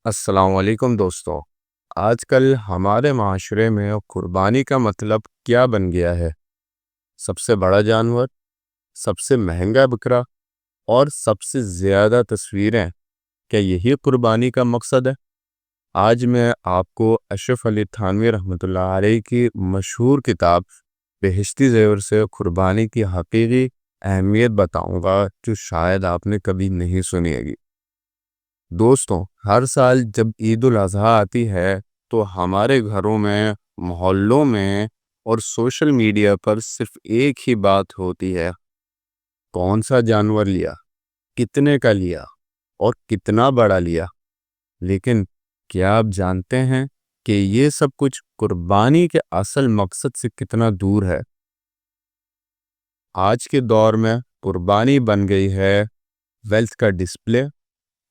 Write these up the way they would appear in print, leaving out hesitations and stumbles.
السلام علیکم دوستوں۔ آج کل ہمارے معاشرے میں قربانی کا مطلب کیا بن گیا ہے؟ سب سے بڑا جانور، سب سے مہنگا بکرا اور سب سے زیادہ تصویریں، کیا یہی قربانی کا مقصد ہے؟ آج میں آپ کو اشرف علی تھانوی رحمۃ اللہ علیہ کی مشہور کتاب بہشتی زیور سے قربانی کی حقیقی اہمیت بتاؤں گا، جو شاید آپ نے کبھی نہیں سنی ہوگی۔ دوستوں، ہر سال جب عید الاضحیٰ آتی ہے تو ہمارے گھروں میں، محلوں میں اور سوشل میڈیا پر صرف ایک ہی بات ہوتی ہے: کون سا جانور لیا، کتنے کا لیا اور کتنا بڑا لیا۔ لیکن کیا آپ جانتے ہیں کہ یہ سب کچھ قربانی کے اصل مقصد سے کتنا دور ہے؟ آج کے دور میں قربانی بن گئی ہے ویلتھ کا ڈسپلے،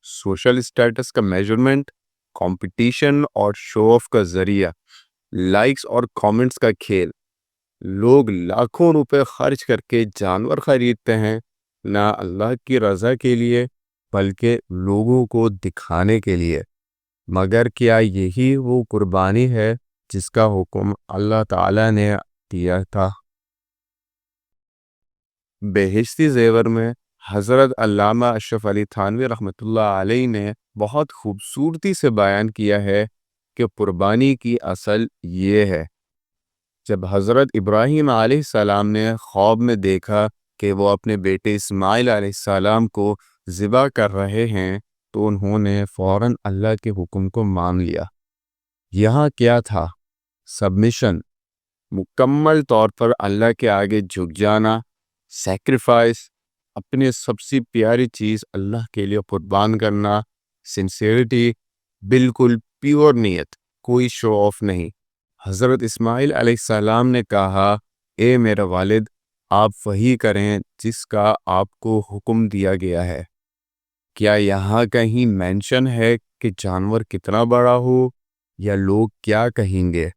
سوشل اسٹیٹس کا میجرمنٹ، کمپٹیشن اور شو آف کا ذریعہ، لائکس اور کامنٹس کا کھیل۔ لوگ لاکھوں روپے خرچ کر کے جانور خریدتے ہیں، نہ اللہ کی رضا کے لیے بلکہ لوگوں کو دکھانے کے لیے۔ مگر کیا یہی وہ قربانی ہے جس کا حکم اللہ تعالیٰ نے دیا تھا؟ بہشتی زیور میں حضرت علامہ اشرف علی تھانوی رحمۃ اللہ علیہ نے بہت خوبصورتی سے بیان کیا ہے کہ قربانی کی اصل یہ ہے۔ جب حضرت ابراہیم علیہ السلام نے خواب میں دیکھا کہ وہ اپنے بیٹے اسماعیل علیہ السلام کو ذبح کر رہے ہیں تو انہوں نے فوراً اللہ کے حکم کو مان لیا۔ یہاں کیا تھا؟ سبمیشن، مکمل طور پر اللہ کے آگے جھک جانا، سیکریفائس، اپنے سب سے پیاری چیز اللہ کے لیے قربان کرنا، سنسیئرٹی، بالکل پیور نیت، کوئی شو آف نہیں۔ حضرت اسماعیل علیہ السلام نے کہا: اے میرے والد، آپ وہی کریں جس کا آپ کو حکم دیا گیا ہے۔ کیا یہاں کہیں مینشن ہے کہ جانور کتنا بڑا ہو یا لوگ کیا کہیں گے؟